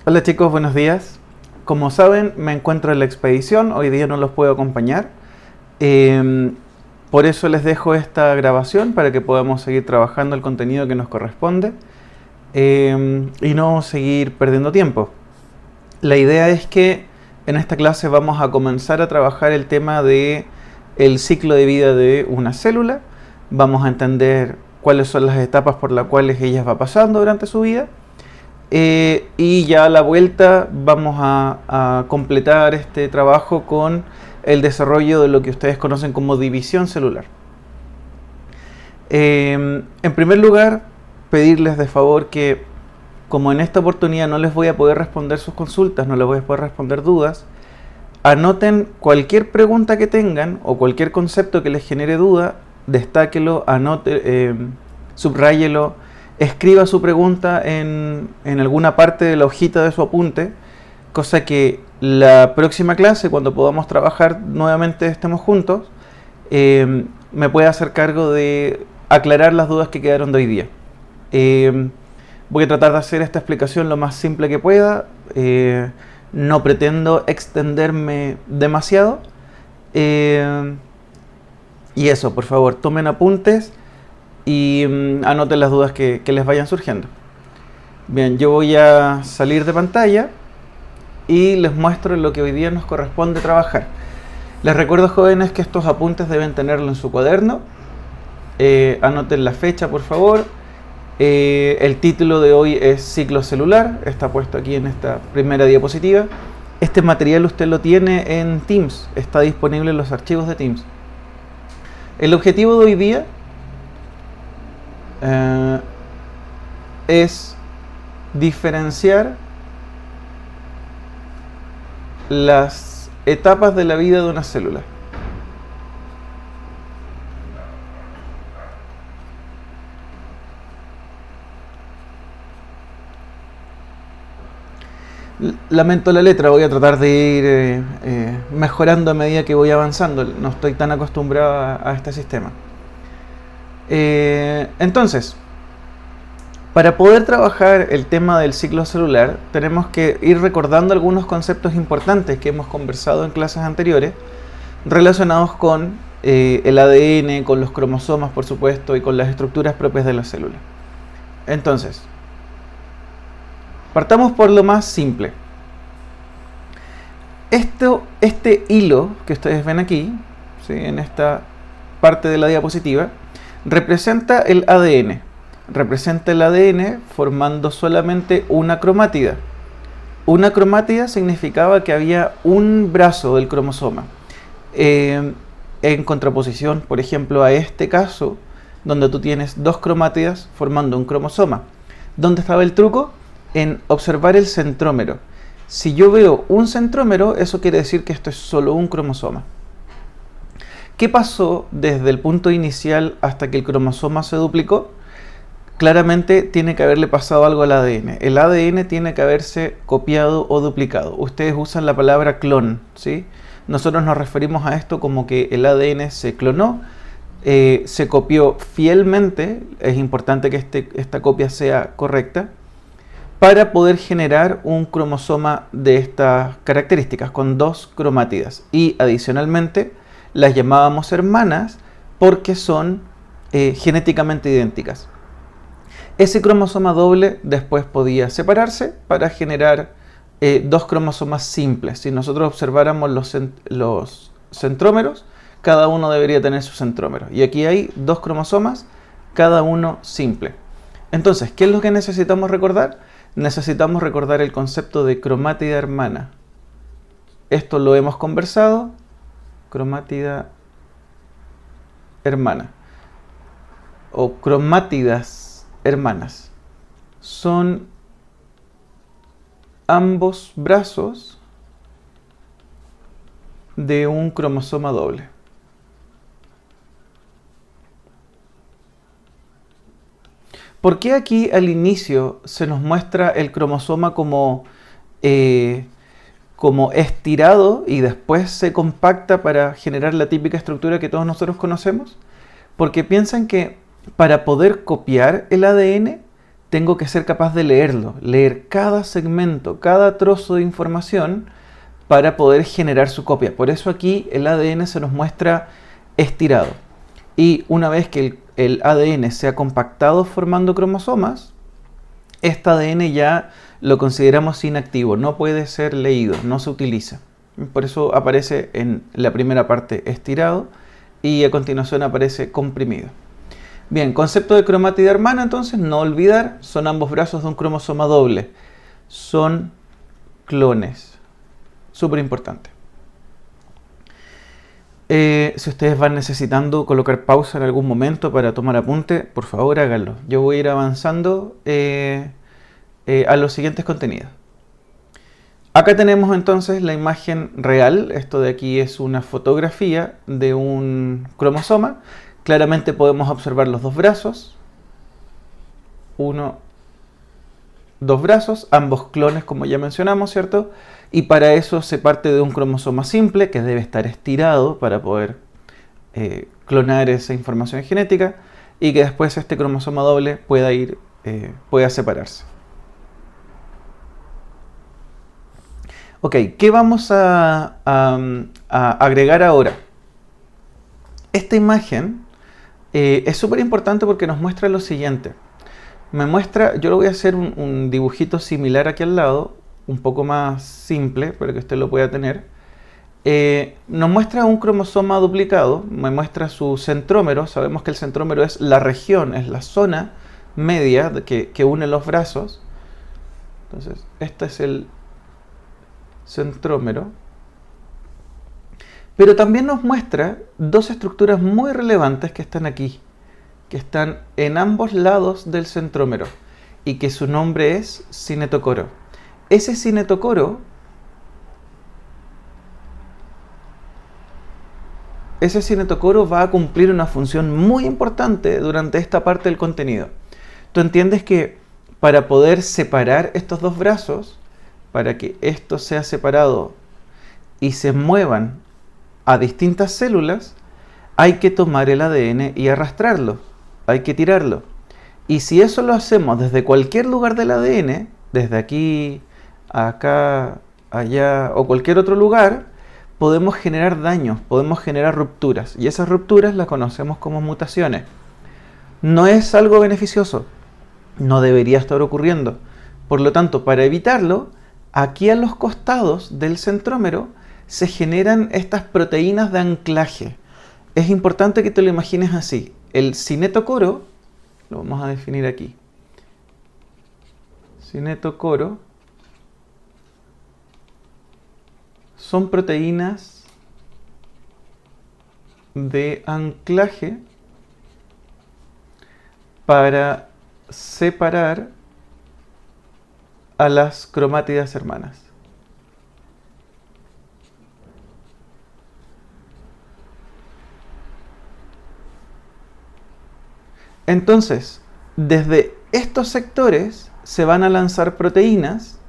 Hola chicos, buenos días. Como saben, me encuentro en la expedición, hoy día no los puedo acompañar. Em, por eso les dejo esta grabación para que podamos seguir trabajando el contenido que nos corresponde y no seguir perdiendo tiempo. La idea es que en esta clase vamos a comenzar a trabajar el tema de el ciclo de vida de una célula. Vamos a entender cuáles son las etapas por las cuales ella va pasando durante su vida. Y ya a la vuelta vamos a completar este trabajo con el desarrollo de lo que ustedes conocen como división celular. En primer lugar, pedirles de favor que, como en esta oportunidad no les voy a poder responder sus consultas, no les voy a poder responder dudas, anoten cualquier pregunta que tengan o cualquier concepto que les genere duda, destáquelo, anote, subráyelo, escriba su pregunta en alguna parte de la hojita de su apunte, cosa que la próxima clase, cuando podamos trabajar nuevamente, estemos juntos, me pueda hacer cargo de aclarar las dudas que quedaron de hoy día. Voy a tratar de hacer esta explicación lo más simple que pueda. No pretendo extenderme demasiado. Y eso, por favor, tomen apuntes y anoten las dudas que les vayan surgiendo. Bien, yo voy a salir de pantalla y les muestro lo que hoy día nos corresponde trabajar. Les recuerdo, jóvenes, que estos apuntes deben tenerlo en su cuaderno. Anoten la fecha, por favor. El título de hoy es ciclo celular, está puesto aquí en esta primera diapositiva. Este material usted lo tiene en Teams, está disponible en los archivos de Teams. El objetivo de hoy día es diferenciar las etapas de la vida de una célula. Lamento la letra, voy a tratar de ir mejorando a medida que voy avanzando. No estoy tan acostumbrado a este sistema. Entonces, para poder trabajar el tema del ciclo celular, tenemos que ir recordando algunos conceptos importantes que hemos conversado en clases anteriores, relacionados con el ADN, con los cromosomas, por supuesto, y con las estructuras propias de la célula. Entonces, partamos por lo más simple. Este hilo que ustedes ven aquí, ¿sí?, en esta parte de la diapositiva, representa el ADN. Representa el ADN formando solamente una cromátida. Una cromátida significaba que había un brazo del cromosoma. En contraposición, por ejemplo, a este caso, donde tú tienes dos cromátidas formando un cromosoma. ¿Dónde estaba el truco? En observar el centrómero. Si yo veo un centrómero, eso quiere decir que esto es solo un cromosoma. ¿Qué pasó desde el punto inicial hasta que el cromosoma se duplicó? Claramente tiene que haberle pasado algo al ADN. El ADN tiene que haberse copiado o duplicado. Ustedes usan la palabra clon, ¿sí? Nosotros nos referimos a esto como que el ADN se clonó, se copió fielmente, es importante que esta copia sea correcta, para poder generar un cromosoma de estas características, con dos cromátidas. Y adicionalmente las llamábamos hermanas porque son genéticamente idénticas. Ese cromosoma doble después podía separarse para generar dos cromosomas simples. Si nosotros observáramos los centrómeros, cada uno debería tener su centrómero. Y aquí hay dos cromosomas, cada uno simple. Entonces, ¿qué es lo que necesitamos recordar? Necesitamos recordar el concepto de cromátida hermana. Esto lo hemos conversado. Cromátida hermana o cromátidas hermanas son ambos brazos de un cromosoma doble. ¿Por qué aquí al inicio se nos muestra el cromosoma como estirado y después se compacta para generar la típica estructura que todos nosotros conocemos? Porque piensan que para poder copiar el ADN tengo que ser capaz de leerlo, leer cada segmento, cada trozo de información para poder generar su copia. Por eso aquí el ADN se nos muestra estirado. Y una vez que el ADN se ha compactado formando cromosomas, este ADN ya lo consideramos inactivo, no puede ser leído, no se utiliza. Por eso aparece en la primera parte estirado y a continuación aparece comprimido. Bien, concepto de cromátida hermana, entonces, no olvidar, son ambos brazos de un cromosoma doble. Son clones. Súper importante. Si ustedes van necesitando colocar pausa en algún momento para tomar apunte, por favor háganlo. Yo voy a ir avanzando a los siguientes contenidos. Acá tenemos entonces la imagen real. Esto de aquí es una fotografía de un cromosoma. Claramente podemos observar los dos brazos. Dos brazos, ambos clones como ya mencionamos, ¿cierto? Y para eso se parte de un cromosoma simple que debe estar estirado para poder clonar esa información genética y que después este cromosoma doble pueda separarse. Ok, ¿qué vamos a agregar ahora? Esta imagen es súper importante porque nos muestra lo siguiente. Yo le voy a hacer un dibujito similar aquí al lado, un poco más simple para que usted lo pueda tener. Nos muestra un cromosoma duplicado, me muestra su centrómero. Sabemos que el centrómero es la región, es la zona media que une los brazos. Entonces, este es el centrómero. Pero también nos muestra dos estructuras muy relevantes que están aquí, que están en ambos lados del centrómero y que su nombre es cinetocoro. Ese cinetocoro va a cumplir una función muy importante durante esta parte del contenido. Tú entiendes que para poder separar estos dos brazos, para que esto sea separado y se muevan a distintas células, hay que tomar el ADN y arrastrarlo, hay que tirarlo. Y si eso lo hacemos desde cualquier lugar del ADN, desde aquí, acá, allá o cualquier otro lugar, podemos generar daños, podemos generar rupturas. Y esas rupturas las conocemos como mutaciones. No es algo beneficioso, no debería estar ocurriendo. Por lo tanto, para evitarlo, aquí a los costados del centrómero se generan estas proteínas de anclaje. Es importante que te lo imagines así. El cinetocoro, lo vamos a definir aquí. Cinetocoro son proteínas de anclaje para separar a las cromátidas hermanas. Entonces, desde estos sectores se van a lanzar proteínas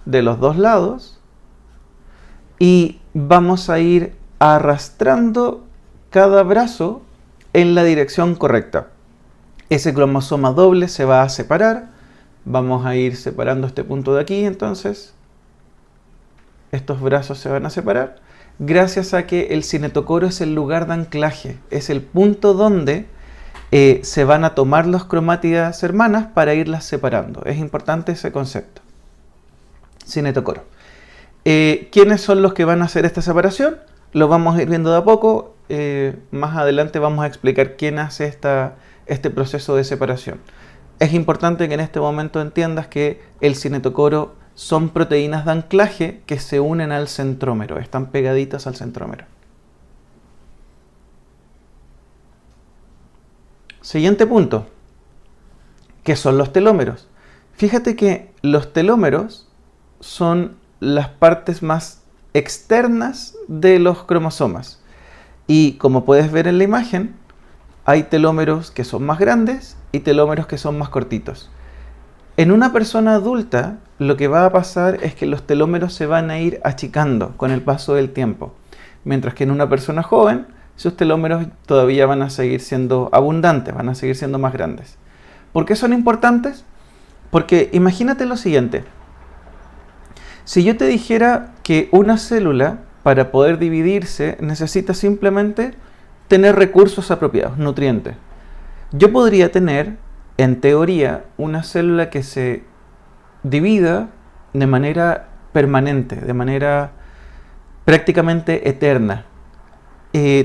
de los dos lados y vamos a ir arrastrando cada brazo en la dirección correcta. Ese cromosoma doble se va a separar. Vamos a ir separando este punto de aquí, entonces. Estos brazos se van a separar gracias a que el cinetocoro es el lugar de anclaje. Es el punto donde se van a tomar las cromátidas hermanas para irlas separando. Es importante ese concepto. Cinetocoro. ¿Quiénes son los que van a hacer esta separación? Lo vamos a ir viendo de a poco. Más adelante vamos a explicar quién hace este proceso de separación. Es importante que en este momento entiendas que el cinetocoro son proteínas de anclaje que se unen al centrómero, están pegaditas al centrómero. Siguiente punto, ¿qué son los telómeros? Fíjate que los telómeros son las partes más externas de los cromosomas. Y como puedes ver en la imagen, hay telómeros que son más grandes y telómeros que son más cortitos. En una persona adulta, lo que va a pasar es que los telómeros se van a ir achicando con el paso del tiempo. Mientras que en una persona joven, sus telómeros todavía van a seguir siendo abundantes, van a seguir siendo más grandes. ¿Por qué son importantes? Porque imagínate lo siguiente. Si yo te dijera que una célula, para poder dividirse, necesita simplemente tener recursos apropiados, nutrientes. Yo podría tener, en teoría, una célula que se divida de manera permanente, de manera prácticamente eterna.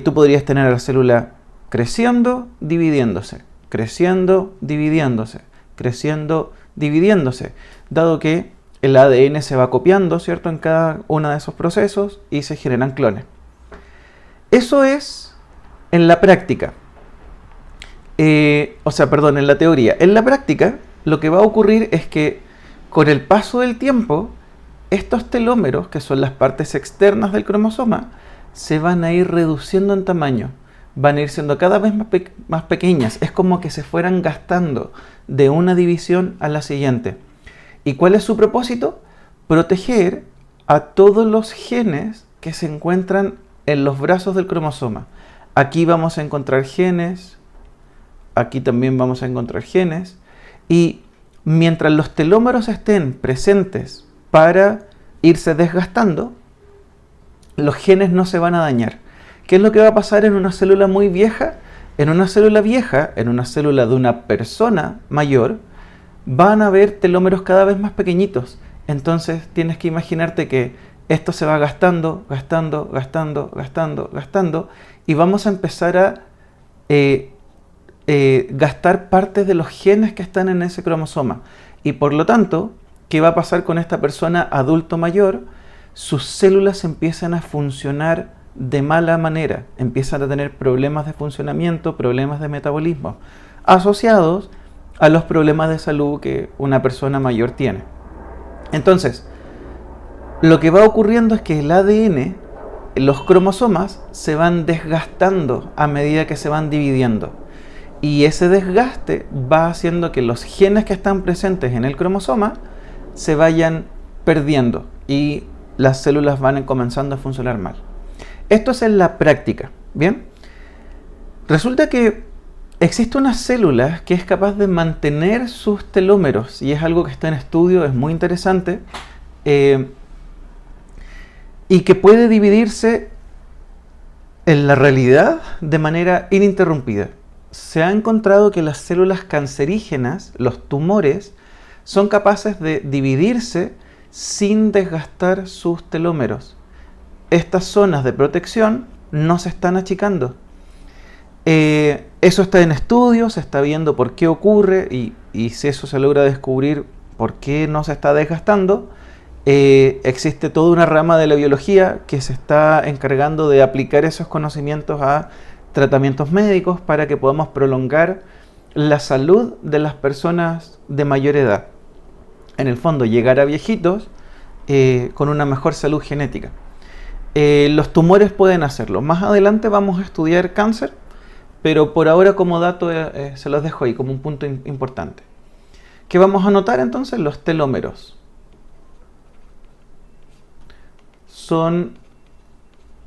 Tú podrías tener a la célula creciendo, dividiéndose, creciendo, dividiéndose, creciendo, dividiéndose, dado que el ADN se va copiando, ¿cierto?, en cada uno de esos procesos y se generan clones. Eso es en la práctica. En la teoría. En la práctica, lo que va a ocurrir es que con el paso del tiempo, estos telómeros, que son las partes externas del cromosoma, se van a ir reduciendo en tamaño. Van a ir siendo cada vez más pequeñas. Es como que se fueran gastando de una división a la siguiente. ¿Y cuál es su propósito? Proteger a todos los genes que se encuentran en los brazos del cromosoma. Aquí vamos a encontrar genes, aquí también vamos a encontrar genes, y mientras los telómeros estén presentes para irse desgastando, los genes no se van a dañar. ¿Qué es lo que va a pasar en una célula muy vieja? En una célula vieja, en una célula de una persona mayor, van a haber telómeros cada vez más pequeñitos. Entonces tienes que imaginarte que esto se va gastando, gastando, gastando, gastando, gastando, y vamos a empezar a gastar partes de los genes que están en ese cromosoma. Y por lo tanto, ¿qué va a pasar con esta persona adulto mayor? Sus células empiezan a funcionar de mala manera, empiezan a tener problemas de funcionamiento, problemas de metabolismo, asociados a los problemas de salud que una persona mayor tiene. Entonces, lo que va ocurriendo es que el ADN, los cromosomas, se van desgastando a medida que se van dividiendo. Y ese desgaste va haciendo que los genes que están presentes en el cromosoma se vayan perdiendo y las células van comenzando a funcionar mal. Esto es en la práctica, ¿bien? Resulta que existe una célula que es capaz de mantener sus telómeros, y es algo que está en estudio, es muy interesante, y que puede dividirse en la realidad de manera ininterrumpida. Se ha encontrado que las células cancerígenas, los tumores, son capaces de dividirse sin desgastar sus telómeros. Estas zonas de protección no se están achicando. Eso está en estudio, se está viendo por qué ocurre y si eso se logra descubrir por qué no se está desgastando, existe toda una rama de la biología que se está encargando de aplicar esos conocimientos a tratamientos médicos para que podamos prolongar la salud de las personas de mayor edad. En el fondo, llegar a viejitos con una mejor salud genética. Los tumores pueden hacerlo. Más adelante vamos a estudiar cáncer, pero por ahora como dato se los dejo ahí como un punto importante. ¿Qué vamos a notar entonces? Los telómeros. Son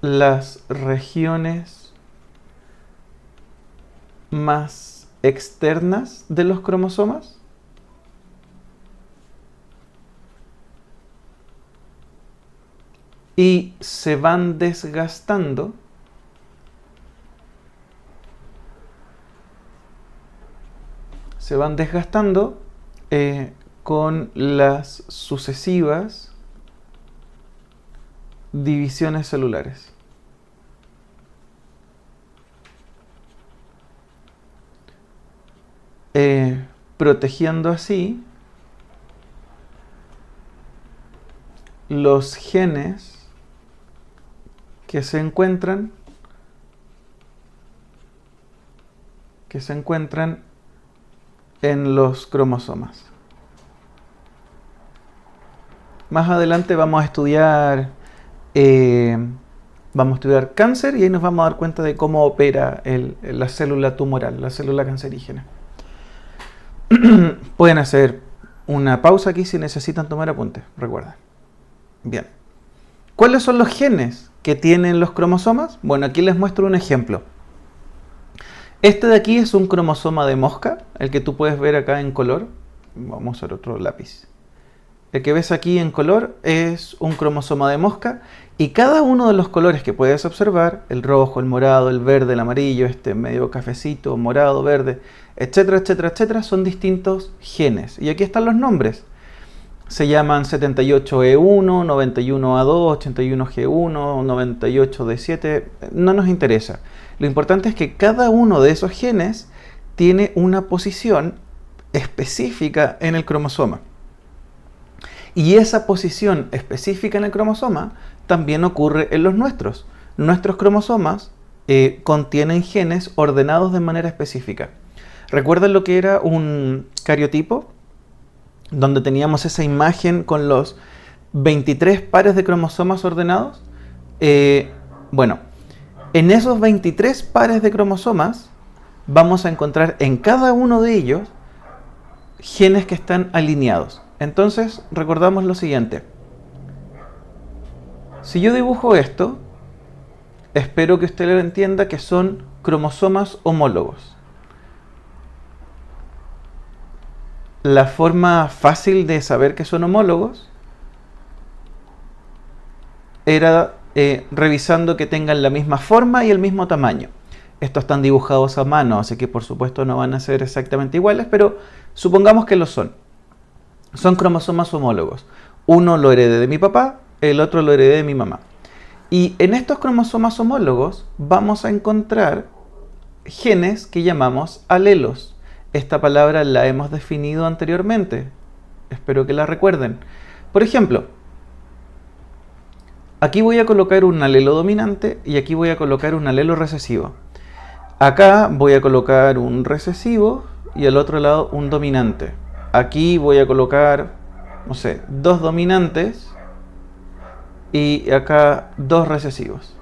las regiones más externas de los cromosomas. Y se van desgastando con las sucesivas divisiones celulares. Protegiendo así los genes que se encuentran en los cromosomas. Más adelante vamos a estudiar cáncer y ahí nos vamos a dar cuenta de cómo opera la célula tumoral, la célula cancerígena. Pueden hacer una pausa aquí si necesitan tomar apuntes, recuerden. Bien. ¿Cuáles son los genes que tienen los cromosomas? Bueno, aquí les muestro un ejemplo. Este de aquí es un cromosoma de mosca, el que tú puedes ver acá en color. Vamos a usar otro lápiz. El que ves aquí en color es un cromosoma de mosca y cada uno de los colores que puedes observar, el rojo, el morado, el verde, el amarillo, este medio cafecito, morado, verde, etcétera, etcétera, etcétera, son distintos genes. Y aquí están los nombres. Se llaman 78E1, 91A2, 81G1, 98D7, no nos interesa. Lo importante es que cada uno de esos genes tiene una posición específica en el cromosoma. Y esa posición específica en el cromosoma también ocurre en los nuestros. Nuestros cromosomas contienen genes ordenados de manera específica. ¿Recuerdan lo que era un cariotipo? Donde teníamos esa imagen con los 23 pares de cromosomas ordenados. Bueno, en esos 23 pares de cromosomas vamos a encontrar en cada uno de ellos genes que están alineados. Entonces, recordamos lo siguiente. Si yo dibujo esto, espero que usted lo entienda que son cromosomas homólogos. La forma fácil de saber que son homólogos era revisando que tengan la misma forma y el mismo tamaño. Estos están dibujados a mano, así que por supuesto no van a ser exactamente iguales, pero supongamos que lo son. Son cromosomas homólogos. Uno lo heredé de mi papá, el otro lo heredé de mi mamá. Y en estos cromosomas homólogos vamos a encontrar genes que llamamos alelos. Esta palabra la hemos definido anteriormente. Espero que la recuerden. Por ejemplo, aquí voy a colocar un alelo dominante y aquí voy a colocar un alelo recesivo. Acá voy a colocar un recesivo y al otro lado un dominante. Aquí voy a colocar, no sé, 2 dominantes y acá 2 recesivos.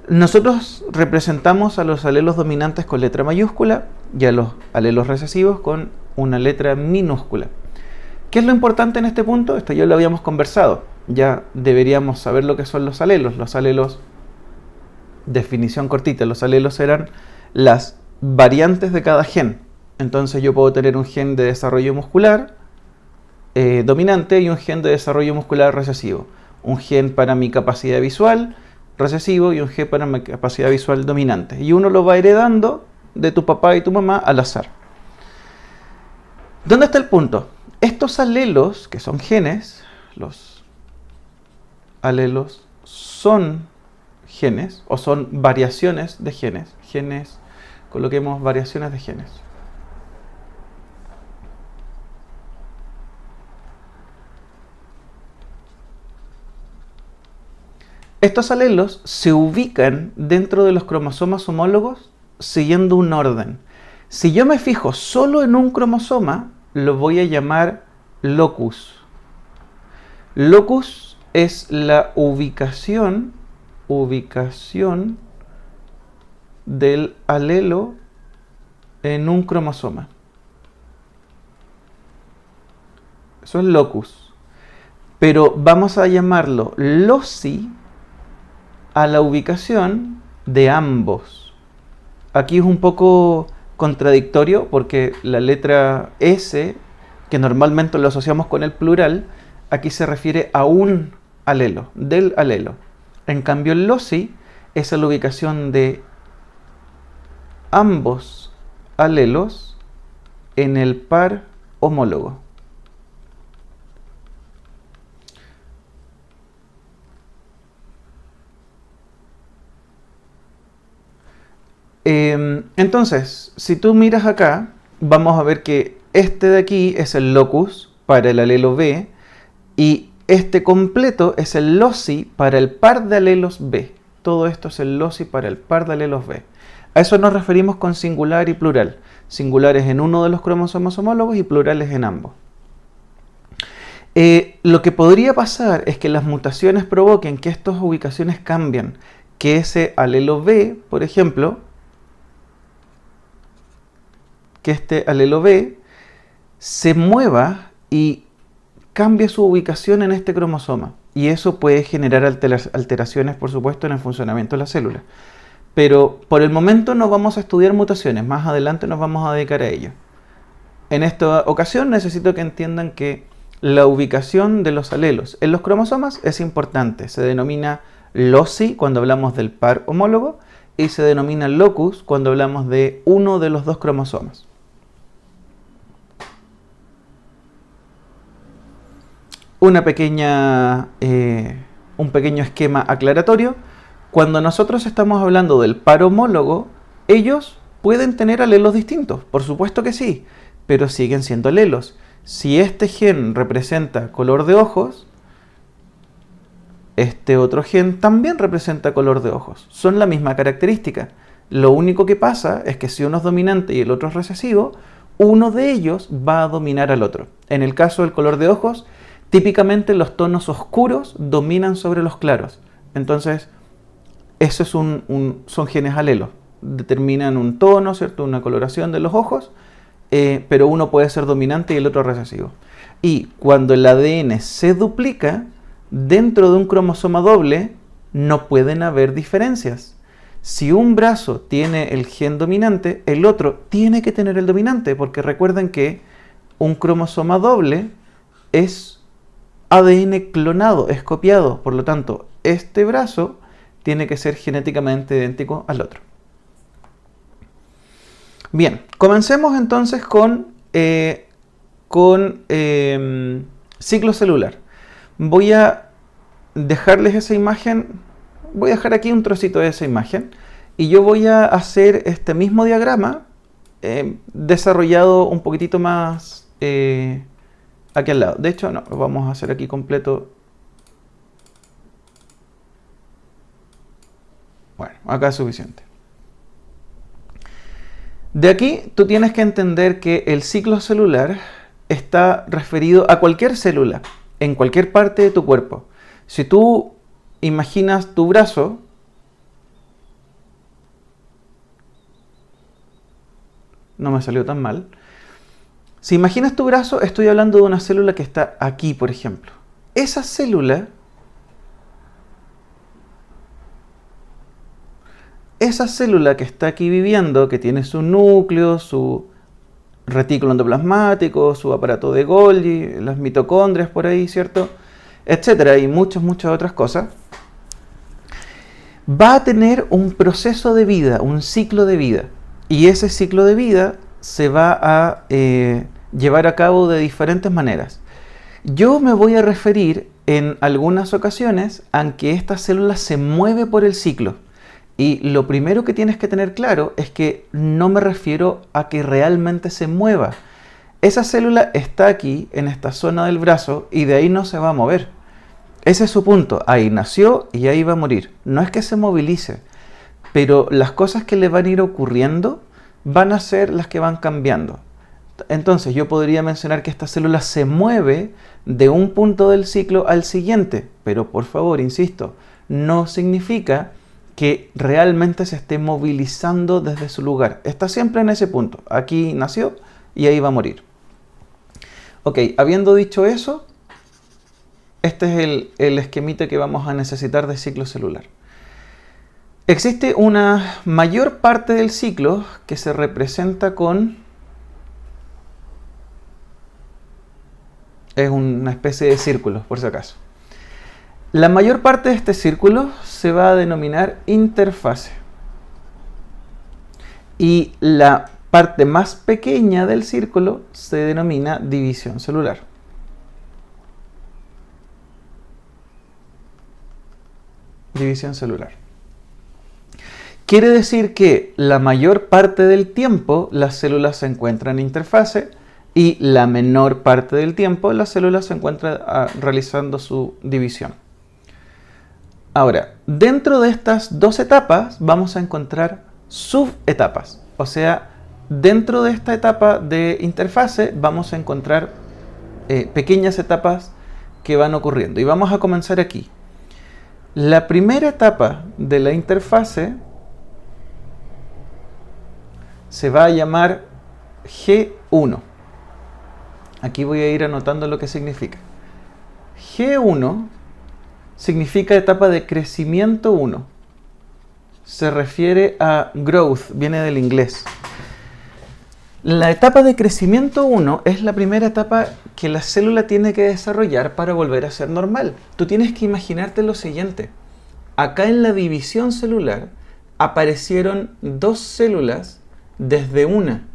Nosotros representamos a los alelos dominantes con letra mayúscula y a los alelos recesivos con una letra minúscula. ¿Qué es lo importante en este punto? Esto ya lo habíamos conversado. Ya deberíamos saber lo que son los alelos. Los alelos, definición cortita, los alelos eran las variantes de cada gen. Entonces yo puedo tener un gen de desarrollo muscular dominante y un gen de desarrollo muscular recesivo. Un gen para mi capacidad visual recesivo y un gen para mi capacidad visual dominante. Y uno lo va heredando de tu papá y tu mamá al azar. ¿Dónde está el punto? Estos alelos, que son genes, los alelos son genes o son variaciones de genes. Genes, coloquemos variaciones de genes. Estos alelos se ubican dentro de los cromosomas homólogos siguiendo un orden. Si yo me fijo solo en un cromosoma, lo voy a llamar locus. Locus es la ubicación del alelo en un cromosoma. Eso es locus. Pero vamos a llamarlo loci a la ubicación de ambos. Aquí es un poco contradictorio porque la letra S, que normalmente lo asociamos con el plural, aquí se refiere a un alelo, del alelo. En cambio, el loci es a la ubicación de ambos alelos en el par homólogo. Entonces, si tú miras acá, vamos a ver que este de aquí es el locus para el alelo B y este completo es el loci para el par de alelos B. Todo esto es el loci para el par de alelos B. A eso nos referimos con singular y plural. Singulares en uno de los cromosomas homólogos y plurales en ambos. Lo que podría pasar es que las mutaciones provoquen que estas ubicaciones cambien. Que ese alelo B, por ejemplo, que este alelo B se mueva y cambie su ubicación en este cromosoma. Y eso puede generar alteraciones, por supuesto, en el funcionamiento de la célula. Pero por el momento no vamos a estudiar mutaciones. Más adelante nos vamos a dedicar a ello. En esta ocasión necesito que entiendan que la ubicación de los alelos en los cromosomas es importante. Se denomina loci cuando hablamos del par homólogo y se denomina locus cuando hablamos de uno de los dos cromosomas. Un pequeño esquema aclaratorio. Cuando nosotros estamos hablando del par homólogo, ellos pueden tener alelos distintos, por supuesto que sí, pero siguen siendo alelos. Si este gen representa color de ojos, este otro gen también representa color de ojos. Son la misma característica. Lo único que pasa es que si uno es dominante y el otro es recesivo, uno de ellos va a dominar al otro. En el caso del color de ojos, típicamente los tonos oscuros dominan sobre los claros. Entonces, eso son genes alelos. Determinan un tono, ¿cierto? Una coloración de los ojos, pero uno puede ser dominante y el otro recesivo. Y cuando el ADN se duplica, dentro de un cromosoma doble no pueden haber diferencias. Si un brazo tiene el gen dominante, el otro tiene que tener el dominante, porque recuerden que un cromosoma doble es ADN clonado, es copiado. Por lo tanto, este brazo tiene que ser genéticamente idéntico al otro. Bien, comencemos entonces con ciclo celular. Voy a dejarles esa imagen, voy a dejar aquí un trocito de esa imagen y yo voy a hacer este mismo diagrama desarrollado un poquitito más aquí al lado. De hecho, no, lo vamos a hacer aquí completo. Bueno, acá es suficiente. De aquí tú tienes que entender que el ciclo celular está referido a cualquier célula, en cualquier parte de tu cuerpo. Si tú imaginas tu brazo, no me salió tan mal. Si imaginas tu brazo, estoy hablando de una célula que está aquí, por ejemplo. Esa célula que está aquí viviendo, que tiene su núcleo, su retículo endoplasmático, su aparato de Golgi, las mitocondrias por ahí, ¿cierto? Etcétera, y muchas otras cosas, va a tener un proceso de vida, un ciclo de vida. Y ese ciclo de vida se va a llevar a cabo de diferentes maneras. Yo me voy a referir en algunas ocasiones a que esta célula se mueve por el ciclo. Y lo primero que tienes que tener claro es que no me refiero a que realmente se mueva. Esa célula está aquí, en esta zona del brazo, y de ahí no se va a mover. Ese es su punto. Ahí nació y ahí va a morir. No es que se movilice, pero las cosas que le van a ir ocurriendo van a ser las que van cambiando. Entonces yo podría mencionar que esta célula se mueve de un punto del ciclo al siguiente, pero por favor, insisto, no significa que realmente se esté movilizando desde su lugar. Está siempre en ese punto. Aquí nació y ahí va a morir. Ok, habiendo dicho eso, este es el esquemita que vamos a necesitar de ciclo celular. Existe una mayor parte del ciclo que se representa con... es una especie de círculo, por si acaso. La mayor parte de este círculo se va a denominar interfase. Y la parte más pequeña del círculo se denomina división celular. División celular. Quiere decir que la mayor parte del tiempo las células se encuentran en interfase y la menor parte del tiempo las células se encuentran realizando su división. Ahora, dentro de estas dos etapas vamos a encontrar subetapas. O sea, dentro de esta etapa de interfase vamos a encontrar pequeñas etapas que van ocurriendo. Y vamos a comenzar aquí. La primera etapa de la interfase se va a llamar G1. Aquí voy a ir anotando lo que significa. G1 significa etapa de crecimiento 1. Se refiere a growth, viene del inglés. La etapa de crecimiento 1 es la primera etapa que la célula tiene que desarrollar para volver a ser normal. Tú tienes que imaginarte lo siguiente. Acá en la división celular aparecieron 2 células desde una.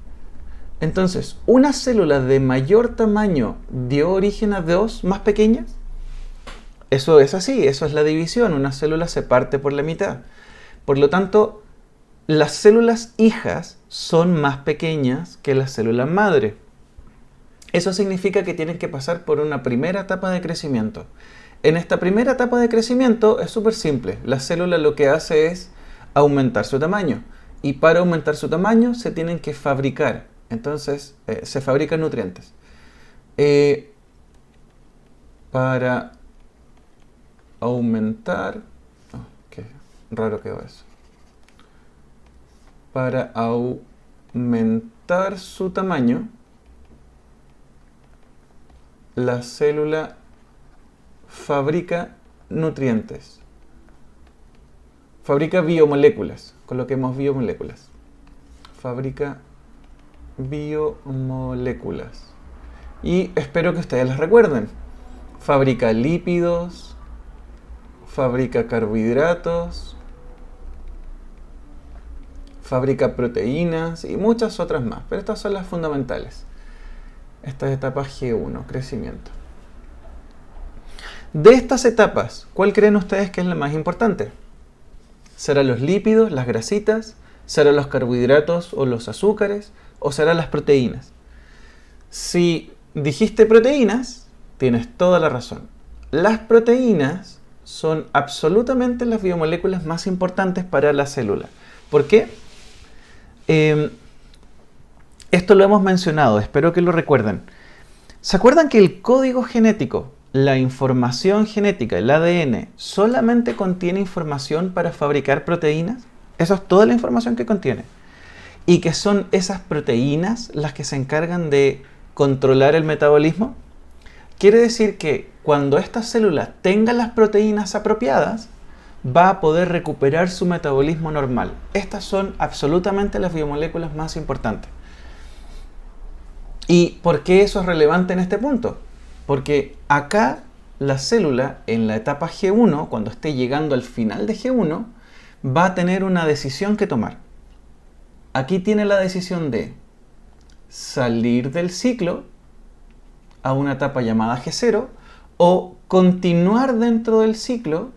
Entonces, ¿una célula de mayor tamaño dio origen a 2 más pequeñas? Eso es así, eso es la división. Una célula se parte por la mitad. Por lo tanto, las células hijas son más pequeñas que las células madre. Eso significa que tienen que pasar por una primera etapa de crecimiento. En esta primera etapa de crecimiento es súper simple. La célula lo que hace es aumentar su tamaño. Y para aumentar su tamaño se tienen que fabricar. Entonces, se fabrican nutrientes. Para aumentar... Oh, qué raro quedó eso. Para aumentar su tamaño, la célula fabrica nutrientes. Fabrica biomoléculas. Coloquemos biomoléculas. Fabrica biomoléculas. Y espero que ustedes las recuerden. Fabrica lípidos, fabrica carbohidratos, fabrica proteínas y muchas otras más. Pero estas son las fundamentales. Esta es etapa G1, crecimiento. De estas etapas, ¿cuál creen ustedes que es la más importante? ¿Serán los lípidos, las grasitas? ¿Serán los carbohidratos o los azúcares? ¿O serán las proteínas? Si dijiste proteínas, tienes toda la razón. Las proteínas son absolutamente las biomoléculas más importantes para la célula. ¿Por qué? Esto lo hemos mencionado, espero que lo recuerden. ¿Se acuerdan que el código genético, la información genética, el ADN, solamente contiene información para fabricar proteínas? Esa es toda la información que contiene. Y que son esas proteínas las que se encargan de controlar el metabolismo. Quiere decir que cuando esta célula tenga las proteínas apropiadas, va a poder recuperar su metabolismo normal. Estas son absolutamente las biomoléculas más importantes. ¿Y por qué eso es relevante en este punto? Porque acá la célula en la etapa G1, cuando esté llegando al final de G1, va a tener una decisión que tomar. Aquí tiene la decisión de salir del ciclo a una etapa llamada G0 o continuar dentro del ciclo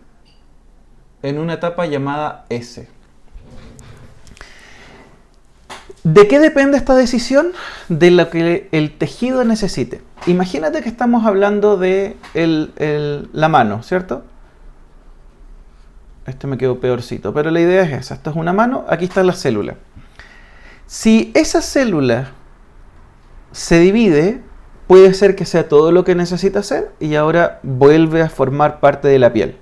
en una etapa llamada S. ¿De qué depende esta decisión? De lo que el tejido necesite. Imagínate que estamos hablando de la mano, ¿cierto? Este me quedó peorcito, pero la idea es esa. Esto es una mano, aquí está la célula. Si esa célula se divide, puede ser que sea todo lo que necesita hacer y ahora vuelve a formar parte de la piel.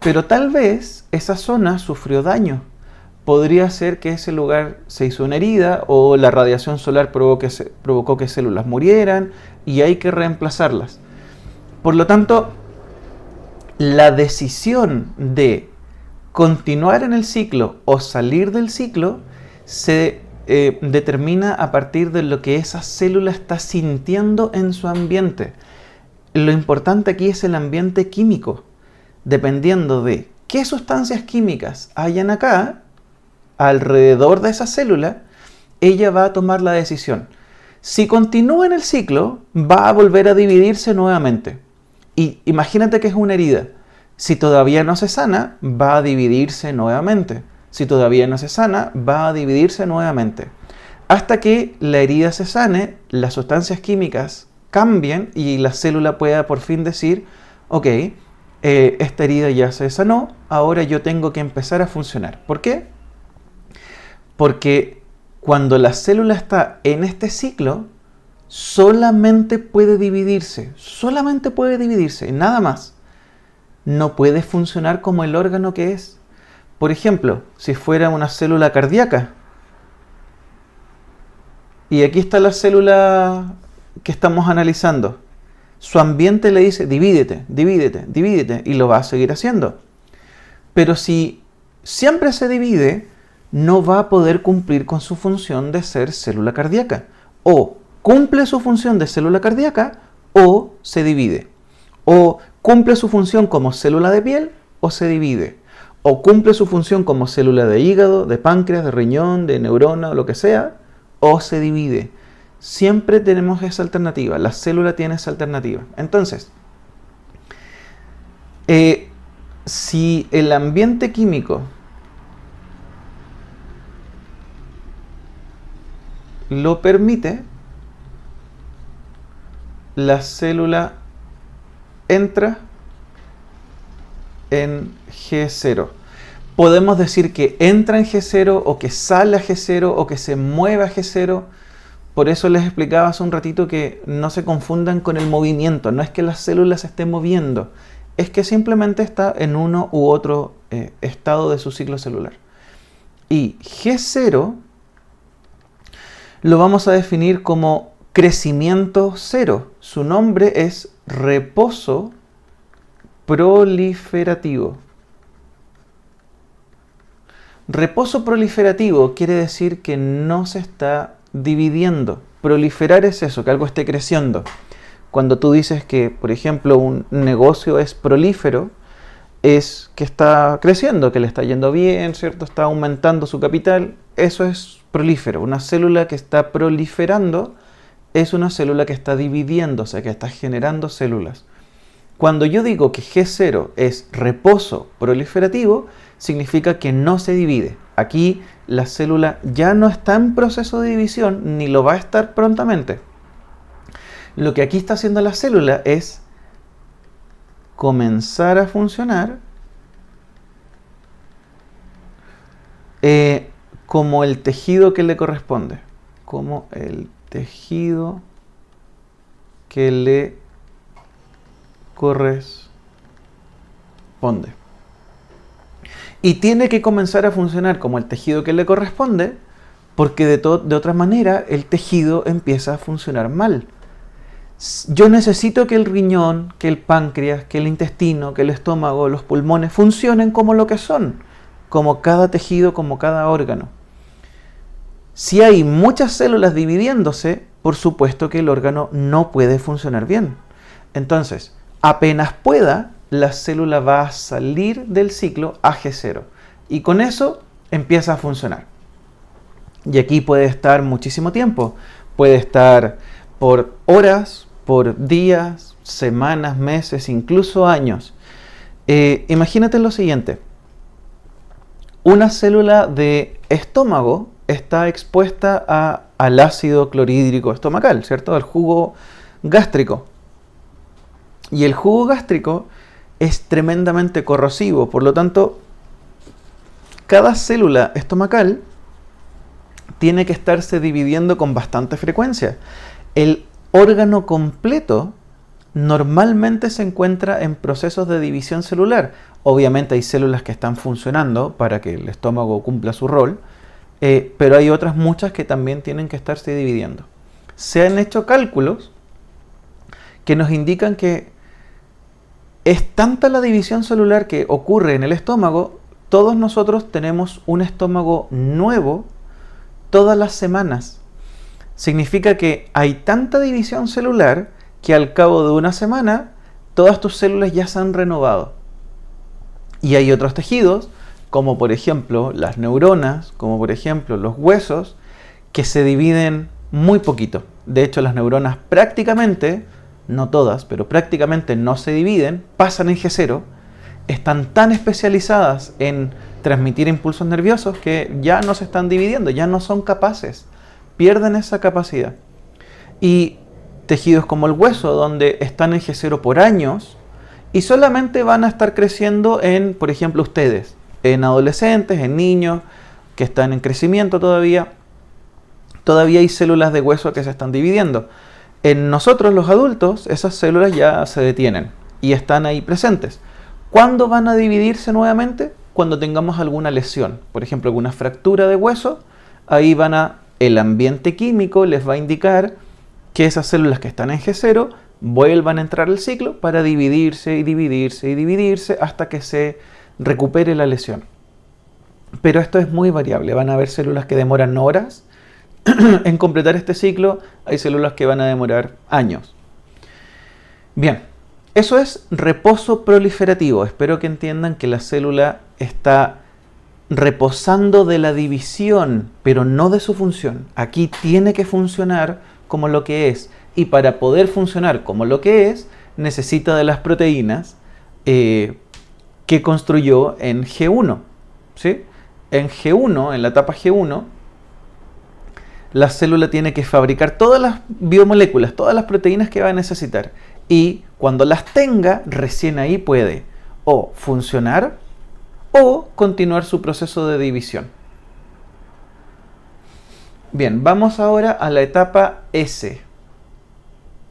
Pero tal vez esa zona sufrió daño. Podría ser que ese lugar se hizo una herida o la radiación solar provocó que células murieran y hay que reemplazarlas. Por lo tanto, la decisión de continuar en el ciclo o salir del ciclo se determina a partir de lo que esa célula está sintiendo en su ambiente. Lo importante aquí es el ambiente químico. Dependiendo de qué sustancias químicas hayan acá, alrededor de esa célula, ella va a tomar la decisión. Si continúa en el ciclo, va a volver a dividirse nuevamente. Y imagínate que es una herida. Si todavía no se sana, va a dividirse nuevamente. Si todavía no se sana, va a dividirse nuevamente. Hasta que la herida se sane, las sustancias químicas cambien y la célula pueda por fin decir, ok, esta herida ya se sanó, ahora yo tengo que empezar a funcionar. ¿Por qué? Porque cuando la célula está en este ciclo, solamente puede dividirse, nada más. No puede funcionar como el órgano que es. Por ejemplo, si fuera una célula cardíaca, y aquí está la célula que estamos analizando, su ambiente le dice divídete, divídete, divídete, y lo va a seguir haciendo. Pero si siempre se divide, no va a poder cumplir con su función de ser célula cardíaca. O cumple su función de célula cardíaca o se divide. O cumple su función como célula de piel o se divide. O cumple su función como célula de hígado, de páncreas, de riñón, de neurona o lo que sea, o se divide. Siempre tenemos esa alternativa. La célula tiene esa alternativa. Entonces, si el ambiente químico lo permite, la célula entra en G0. Podemos decir que entra en G0 o que sale a G0 o que se mueve a G0. Por eso les explicaba hace un ratito que no se confundan con el movimiento. No es que las células se estén moviendo, es que simplemente está en uno u otro estado de su ciclo celular. Y G0 lo vamos a definir como crecimiento cero. Su nombre es reposo proliferativo. Reposo proliferativo quiere decir que no se está dividiendo. Proliferar es eso, que algo esté creciendo. Cuando tú dices que, por ejemplo, un negocio es prolífero, es que está creciendo, que le está yendo bien, ¿cierto? Está aumentando su capital. Eso es prolífero. Una célula que está proliferando es una célula que está dividiéndose, que está generando células. Cuando yo digo que G0 es reposo proliferativo, significa que no se divide. Aquí la célula ya no está en proceso de división, ni lo va a estar prontamente. Lo que aquí está haciendo la célula es comenzar a funcionar como el tejido que le corresponde. Como el tejido que le corresponde. Y tiene que comenzar a funcionar como el tejido que le corresponde, porque de otra manera el tejido empieza a funcionar mal. Yo necesito que el riñón, que el páncreas, que el intestino, que el estómago, los pulmones funcionen como lo que son, como cada tejido, como cada órgano. Si hay muchas células dividiéndose, por supuesto que el órgano no puede funcionar bien. Entonces, apenas pueda, la célula va a salir del ciclo a G0 y con eso empieza a funcionar. Y aquí puede estar muchísimo tiempo, puede estar por horas, por días, semanas, meses, incluso años. Imagínate lo siguiente, una célula de estómago está expuesta al ácido clorhídrico estomacal, ¿cierto? Al jugo gástrico. Y el jugo gástrico es tremendamente corrosivo, por lo tanto, cada célula estomacal tiene que estarse dividiendo con bastante frecuencia. El órgano completo normalmente se encuentra en procesos de división celular. Obviamente hay células que están funcionando para que el estómago cumpla su rol, pero hay otras muchas que también tienen que estarse dividiendo. Se han hecho cálculos que nos indican que es tanta la división celular que ocurre en el estómago, todos nosotros tenemos un estómago nuevo todas las semanas. Significa que hay tanta división celular que al cabo de una semana todas tus células ya se han renovado. Y hay otros tejidos, como por ejemplo las neuronas, como por ejemplo los huesos, que se dividen muy poquito. De hecho, las neuronas prácticamente, no todas, pero prácticamente no se dividen, pasan en G0, están tan especializadas en transmitir impulsos nerviosos que ya no se están dividiendo, ya no son capaces, pierden esa capacidad. Y tejidos como el hueso, donde están en G0 por años y solamente van a estar creciendo en, por ejemplo, ustedes, en adolescentes, en niños que están en crecimiento todavía hay células de hueso que se están dividiendo. En nosotros, los adultos, esas células ya se detienen y están ahí presentes. ¿Cuándo van a dividirse nuevamente? Cuando tengamos alguna lesión, por ejemplo, alguna fractura de hueso, ahí el ambiente químico les va a indicar que esas células que están en G0 vuelvan a entrar al ciclo para dividirse y dividirse y dividirse hasta que se recupere la lesión. pero esto es muy variable. Van a haber células que demoran horas en completar este ciclo, hay células que van a demorar años. Bien, eso es reposo proliferativo. Espero que entiendan que la célula está reposando de la división, pero no de su función. Aquí tiene que funcionar como lo que es, y para poder funcionar como lo que es, necesita de las proteínas que construyó en G1, ¿sí? En G1, en la etapa G1, la célula tiene que fabricar todas las biomoléculas, todas las proteínas que va a necesitar. Y cuando las tenga, recién ahí puede o funcionar o continuar su proceso de división. Bien, vamos ahora a la etapa S.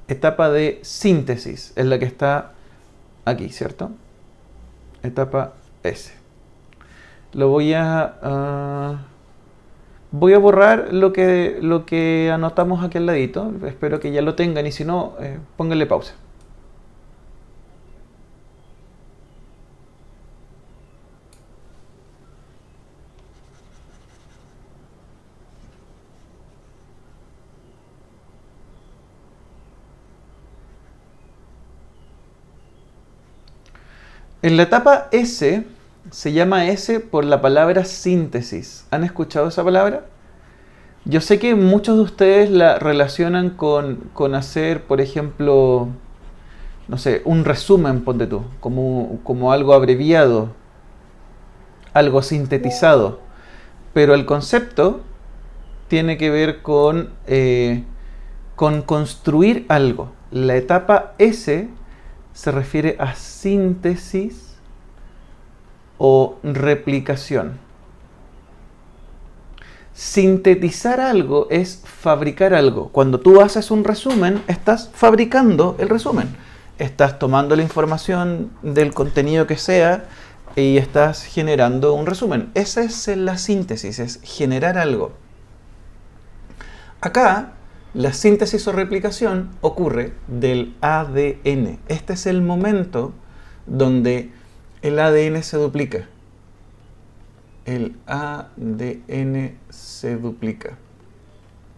Etapa de síntesis, es la que está aquí, ¿cierto? Etapa S. Lo voy a borrar lo que anotamos aquí al ladito. Espero que ya lo tengan y si no, pónganle pausa. En la etapa S, se llama S por la palabra síntesis. ¿Han escuchado esa palabra? Yo sé que muchos de ustedes la relacionan con hacer, por ejemplo, no sé, un resumen, ponte tú, como algo abreviado, algo sintetizado. Pero el concepto tiene que ver con construir algo. La etapa S se refiere a síntesis o replicación. Sintetizar algo es fabricar algo. Cuando tú haces un resumen, estás fabricando el resumen. Estás tomando la información del contenido que sea y estás generando un resumen. Esa es la síntesis, es generar algo. Acá, la síntesis o replicación ocurre del ADN. Este es el momento donde el ADN se duplica. El ADN se duplica.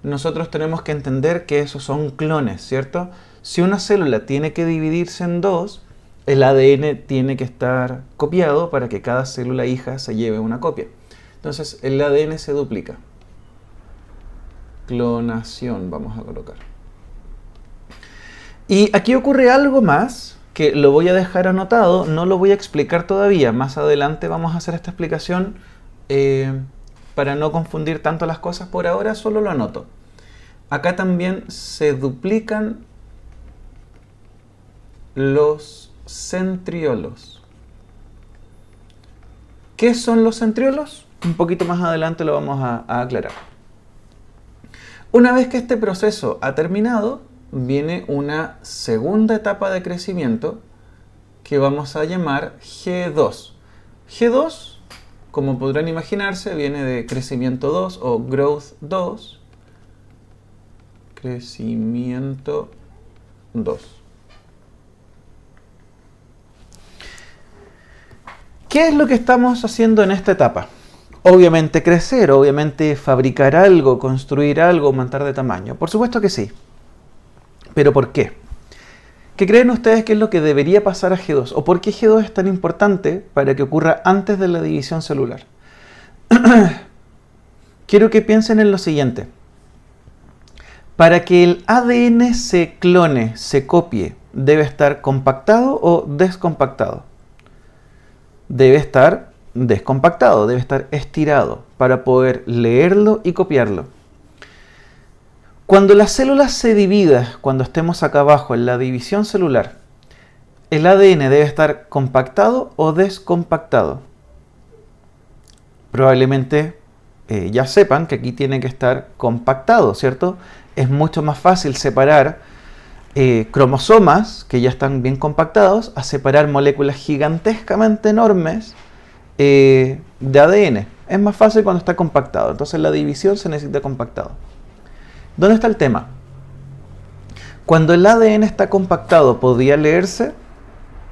Nosotros tenemos que entender que esos son clones, ¿cierto? Si una célula tiene que dividirse en dos, el ADN tiene que estar copiado para que cada célula hija se lleve una copia. Entonces, el ADN se duplica. Clonación vamos a colocar. Y aquí ocurre algo más que lo voy a dejar anotado, no lo voy a explicar todavía. Más adelante vamos a hacer esta explicación para no confundir tanto las cosas. Por ahora solo lo anoto. Acá también se duplican los centriolos. ¿Qué son los centriolos? Un poquito más adelante lo vamos a aclarar. Una vez que este proceso ha terminado, viene una segunda etapa de crecimiento que vamos a llamar G2. G2, como podrán imaginarse, viene de crecimiento 2 o growth 2. Crecimiento 2. ¿Qué es lo que estamos haciendo en esta etapa? Obviamente crecer, obviamente fabricar algo, construir algo, aumentar de tamaño. Por supuesto que sí. ¿Pero por qué? ¿Qué creen ustedes que es lo que debería pasar a G2? ¿O por qué G2 es tan importante para que ocurra antes de la división celular? Quiero que piensen en lo siguiente. Para que el ADN se clone, se copie, ¿debe estar compactado o descompactado? Debe estar descompactado, debe estar estirado para poder leerlo y copiarlo. Cuando la célula se divida, cuando estemos acá abajo en la división celular, ¿el ADN debe estar compactado o descompactado? Probablemente ya sepan que aquí tiene que estar compactado, ¿cierto? Es mucho más fácil separar cromosomas que ya están bien compactados a separar moléculas gigantescamente enormes de ADN. Es más fácil cuando está compactado. Entonces la división se necesita compactado. ¿Dónde está el tema? Cuando el ADN está compactado, ¿podía leerse?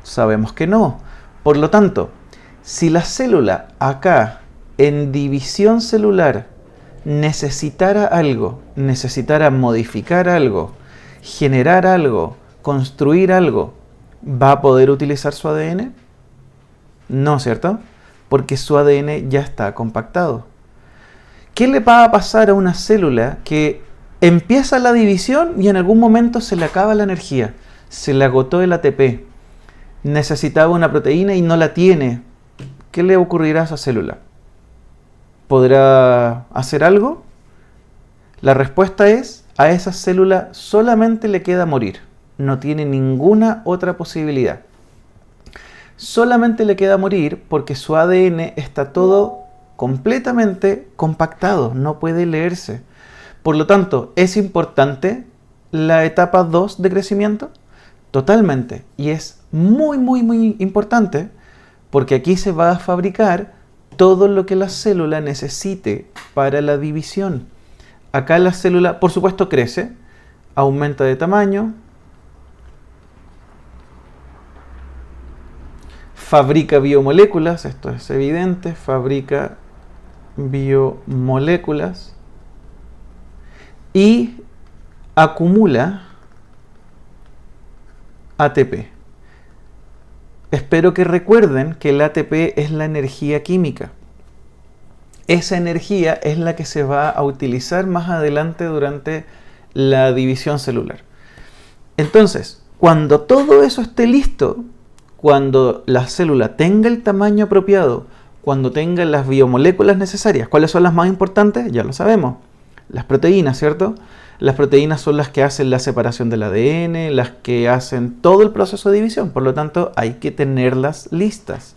Sabemos que no. Por lo tanto, si la célula acá en división celular necesitara algo, necesitara modificar algo, generar algo, construir algo, ¿va a poder utilizar su ADN? No, ¿cierto? Porque su ADN ya está compactado. ¿Qué le va a pasar a una célula que empieza la división y en algún momento se le acaba la energía? Se le agotó el ATP. Necesitaba una proteína y no la tiene. ¿Qué le ocurrirá a esa célula? ¿Podrá hacer algo? La respuesta es, a esa célula solamente le queda morir. No tiene ninguna otra posibilidad. Solamente le queda morir porque su ADN está todo completamente compactado, no puede leerse. Por lo tanto, ¿es importante la etapa 2 de crecimiento? Totalmente. Y es muy, muy, muy importante porque aquí se va a fabricar todo lo que la célula necesite para la división. Acá la célula, por supuesto, crece, aumenta de tamaño, fabrica biomoléculas, esto es evidente, fabrica biomoléculas y acumula ATP. Espero que recuerden que el ATP es la energía química. Esa energía es la que se va a utilizar más adelante durante la división celular. Entonces, cuando todo eso esté listo, cuando la célula tenga el tamaño apropiado, cuando tenga las biomoléculas necesarias, ¿cuáles son las más importantes? Ya lo sabemos. Las proteínas, ¿cierto? Las proteínas son las que hacen la separación del ADN, las que hacen todo el proceso de división. Por lo tanto, hay que tenerlas listas.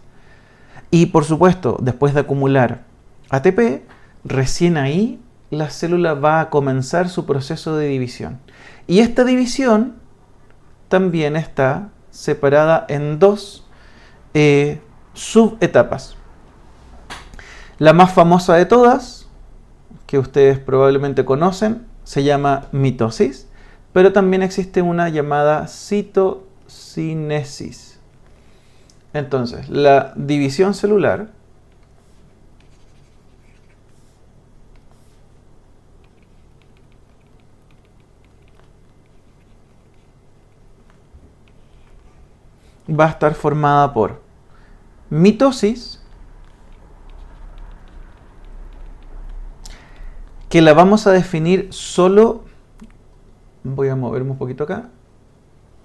Y por supuesto, después de acumular ATP, recién ahí la célula va a comenzar su proceso de división. Y esta división también está separada en dos subetapas. La más famosa de todas, que ustedes probablemente conocen, se llama mitosis, pero también existe una llamada citocinesis. Entonces, la división celular va a estar formada por mitosis, que la vamos a definir solo, voy a moverme un poquito acá,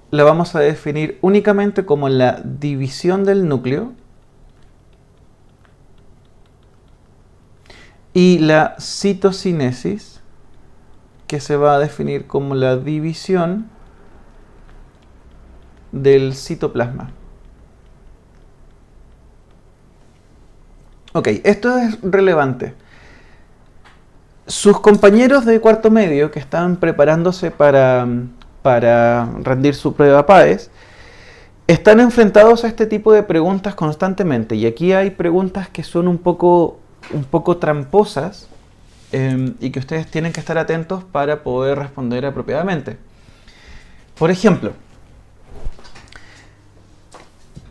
la vamos a definir únicamente como la división del núcleo, y la citocinesis, que se va a definir como la división del citoplasma. Ok, esto es relevante. Sus compañeros de cuarto medio que están preparándose para rendir su prueba PAES están enfrentados a este tipo de preguntas constantemente. Y aquí hay preguntas que son un poco tramposas y que ustedes tienen que estar atentos para poder responder apropiadamente. Por ejemplo,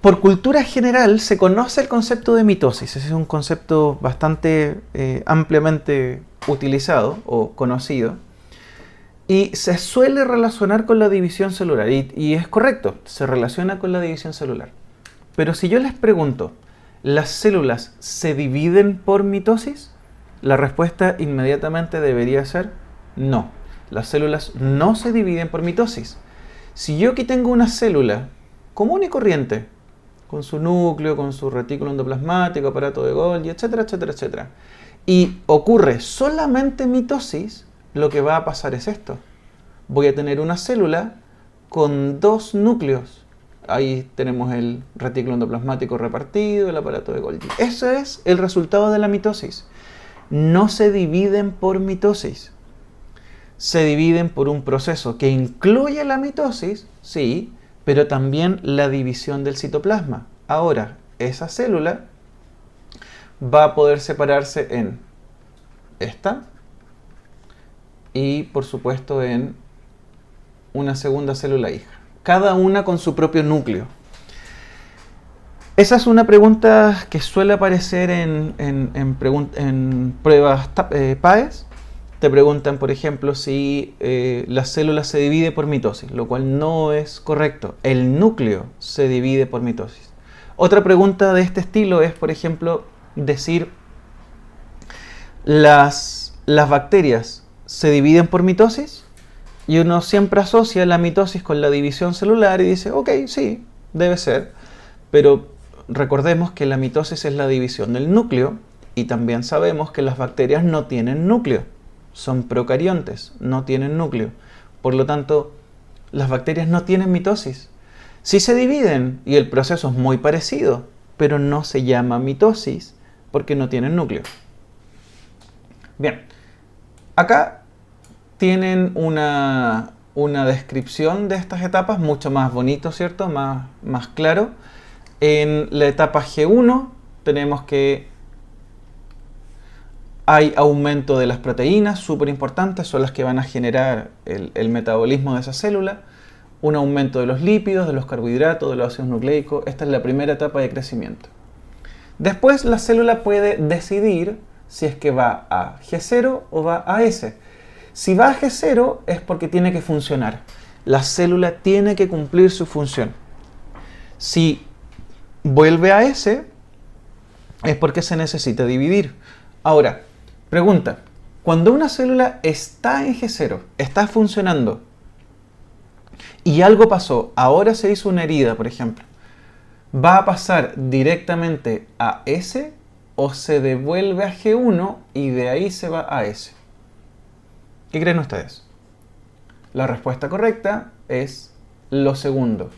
por cultura general se conoce el concepto de mitosis. Ese es un concepto bastante ampliamente utilizado o conocido. Y se suele relacionar con la división celular. Y es correcto, se relaciona con la división celular. Pero si yo les pregunto, ¿las células se dividen por mitosis? La respuesta inmediatamente debería ser no. Las células no se dividen por mitosis. Si yo aquí tengo una célula común y corriente, con su núcleo, con su retículo endoplasmático, aparato de Golgi, etcétera, etcétera, etcétera, y ocurre solamente mitosis, lo que va a pasar es esto. Voy a tener una célula con dos núcleos. Ahí tenemos el retículo endoplasmático repartido, el aparato de Golgi. Ese es el resultado de la mitosis. No se dividen por mitosis. Se dividen por un proceso que incluye la mitosis, sí, pero también la división del citoplasma. Ahora, esa célula va a poder separarse en esta y, por supuesto, en una segunda célula hija. Cada una con su propio núcleo. Esa es una pregunta que suele aparecer en pruebas PAES. Te preguntan, por ejemplo, si la célula se divide por mitosis, lo cual no es correcto. El núcleo se divide por mitosis. Otra pregunta de este estilo es, por ejemplo, decir las bacterias se dividen por mitosis, y uno siempre asocia la mitosis con la división celular y dice, ok, sí, debe ser, pero recordemos que la mitosis es la división del núcleo, y también sabemos que las bacterias no tienen núcleo, son procariontes, no tienen núcleo. Por lo tanto, las bacterias no tienen mitosis. Sí se dividen y el proceso es muy parecido, pero no se llama mitosis porque no tienen núcleo. Bien, acá tienen una descripción de estas etapas mucho más bonito, ¿cierto? Más claro. En la etapa G1 tenemos que hay aumento de las proteínas, súper importantes, son las que van a generar el metabolismo de esa célula. Un aumento de los lípidos, de los carbohidratos, de los ácidos nucleicos. Esta es la primera etapa de crecimiento. Después la célula puede decidir si es que va a G0 o va a S. Si va a G0 es porque tiene que funcionar. La célula tiene que cumplir su función. Si vuelve a S es porque se necesita dividir. Ahora, pregunta, cuando una célula está en G0, está funcionando, y algo pasó, ahora se hizo una herida, por ejemplo, ¿va a pasar directamente a S o se devuelve a G1 y de ahí se va a S? ¿Qué creen ustedes? La respuesta correcta es lo segundo.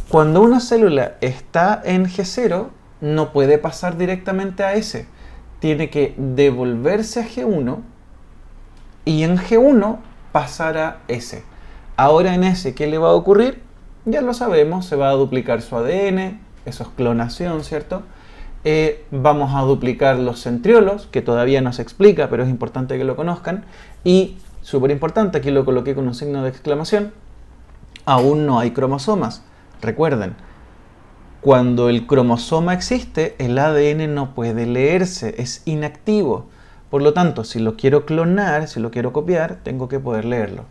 Cuando una célula está en G0, no puede pasar directamente a S. Tiene que devolverse a G1 y en G1 pasar a S. Ahora en S, ¿qué le va a ocurrir? Ya lo sabemos, se va a duplicar su ADN, eso es clonación, ¿cierto? Vamos a duplicar los centriolos, que todavía no se explica, pero es importante que lo conozcan. Y, súper importante, aquí lo coloqué con un signo de exclamación, aún no hay cromosomas. Recuerden, cuando el cromosoma existe, el ADN no puede leerse, es inactivo. Por lo tanto, si lo quiero clonar, si lo quiero copiar, tengo que poder leerlo.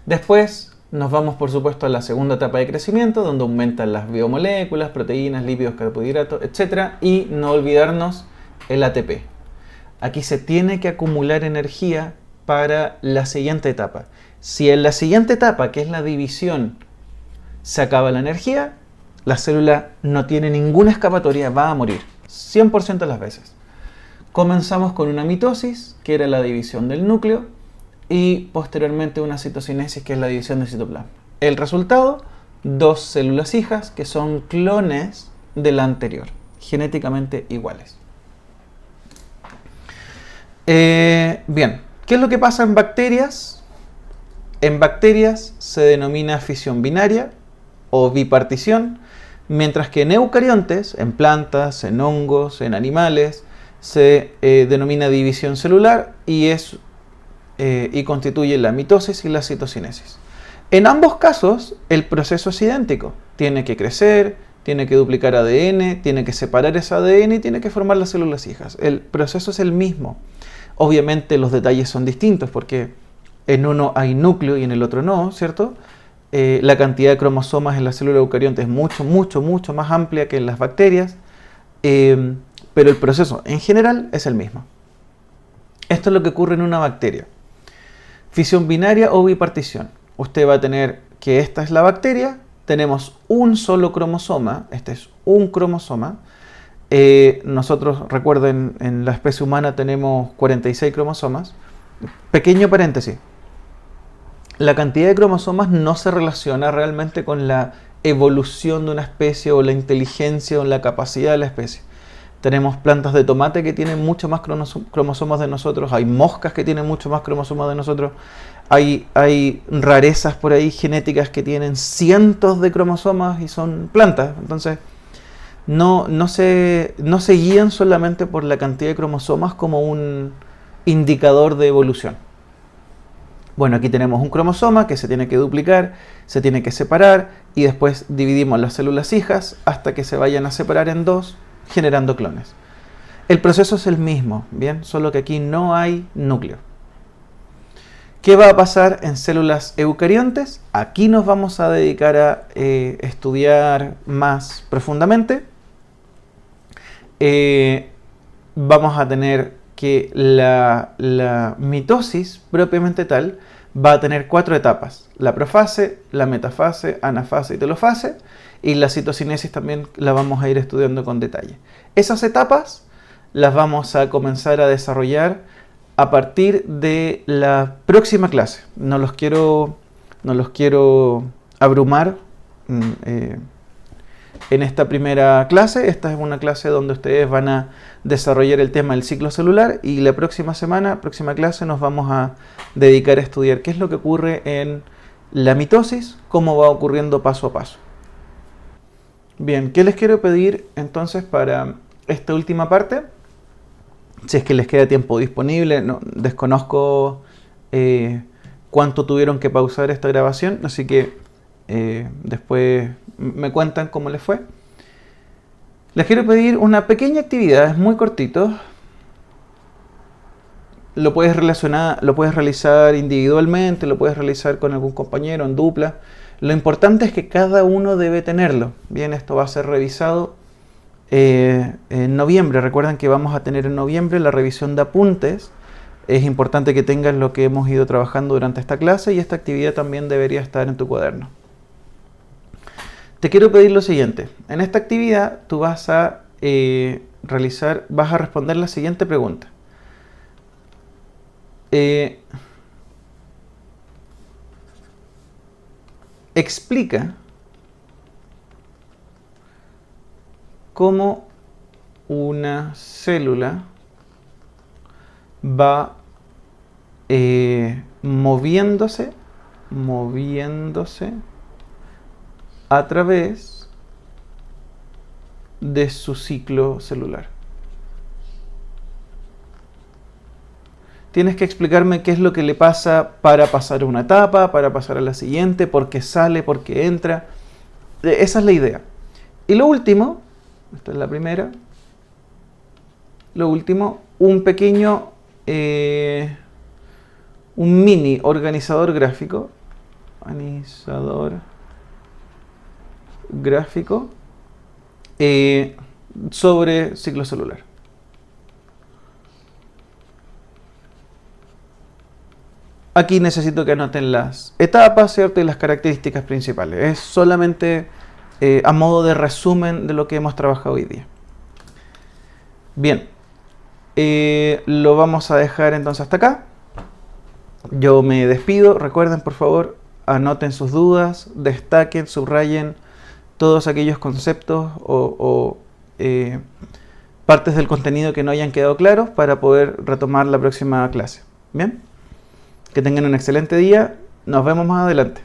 Después nos vamos, por supuesto, a la segunda etapa de crecimiento, donde aumentan las biomoléculas, proteínas, lípidos, carbohidratos, etc. Y no olvidarnos el ATP. Aquí se tiene que acumular energía para la siguiente etapa. Si en la siguiente etapa, que es la división, se acaba la energía, la célula no tiene ninguna escapatoria, va a morir 100% de las veces. Comenzamos con una mitosis, que era la división del núcleo, y posteriormente una citocinesis, que es la división del citoplasma. El resultado, 2 células hijas que son clones de la anterior, genéticamente iguales. Bien, ¿qué es lo que pasa en bacterias? En bacterias se denomina fisión binaria o bipartición, mientras que en eucariontes, en plantas, en hongos, en animales, se denomina división celular y constituye la mitosis y la citocinesis. En ambos casos, el proceso es idéntico. Tiene que crecer, tiene que duplicar ADN, tiene que separar ese ADN y tiene que formar las células hijas. El proceso es el mismo. Obviamente los detalles son distintos porque en uno hay núcleo y en el otro no, ¿cierto? La cantidad de cromosomas en la célula eucarionte es mucho más amplia que en las bacterias, pero el proceso en general es el mismo. Esto es lo que ocurre en una bacteria. Fisión binaria o bipartición. Usted va a tener que esta es la bacteria, tenemos un solo cromosoma, este es un cromosoma. Nosotros, recuerden, en la especie humana tenemos 46 cromosomas. Pequeño paréntesis. La cantidad de cromosomas no se relaciona realmente con la evolución de una especie o la inteligencia o la capacidad de la especie. Tenemos plantas de tomate que tienen mucho más cromosomas de nosotros, hay moscas que tienen mucho más cromosomas de nosotros, hay rarezas por ahí genéticas que tienen cientos de cromosomas y son plantas. Entonces, no se guían solamente por la cantidad de cromosomas como un indicador de evolución. Bueno, aquí tenemos un cromosoma que se tiene que duplicar, se tiene que separar y después dividimos las células hijas hasta que se vayan a separar en dos, generando clones. El proceso es el mismo, ¿bien? Solo que aquí no hay núcleo. ¿Qué va a pasar en células eucariontes? Aquí nos vamos a dedicar a estudiar más profundamente. Vamos a tener que la mitosis propiamente tal va a tener 4 etapas: la profase, la metafase, anafase y telofase, y la citocinesis también la vamos a ir estudiando con detalle. Esas etapas las vamos a comenzar a desarrollar a partir de la próxima clase. No los quiero abrumar en esta primera clase. Esta es una clase donde ustedes van a desarrollar el tema del ciclo celular, y la próxima clase, nos vamos a dedicar a estudiar qué es lo que ocurre en la mitosis, cómo va ocurriendo paso a paso. Bien, ¿qué les quiero pedir entonces para esta última parte? Si es que les queda tiempo disponible, no, desconozco cuánto tuvieron que pausar esta grabación, así que después me cuentan cómo les fue. Les quiero pedir una pequeña actividad, es muy cortito. Lo puedes realizar individualmente, lo puedes realizar con algún compañero en dupla. Lo importante es que cada uno debe tenerlo. Bien, esto va a ser revisado en noviembre. Recuerden que vamos a tener en noviembre la revisión de apuntes. Es importante que tengas lo que hemos ido trabajando durante esta clase, y esta actividad también debería estar en tu cuaderno. Te quiero pedir lo siguiente. En esta actividad tú vas a responder la siguiente pregunta. Explica cómo una célula va moviéndose a través de su ciclo celular. Tienes que explicarme qué es lo que le pasa para pasar a una etapa, para pasar a la siguiente, por qué sale, por qué entra. Esa es la idea. Y lo último, esta es la primera, lo último, un pequeño, un mini organizador gráfico, sobre ciclo celular. Aquí necesito que anoten las etapas, ¿cierto? Y las características principales. Es solamente a modo de resumen de lo que hemos trabajado hoy día. Bien, lo vamos a dejar entonces hasta acá. Yo me despido. Recuerden, por favor, anoten sus dudas, destaquen, subrayen todos aquellos conceptos o partes del contenido que no hayan quedado claros para poder retomar la próxima clase. Bien, que tengan un excelente día. Nos vemos más adelante.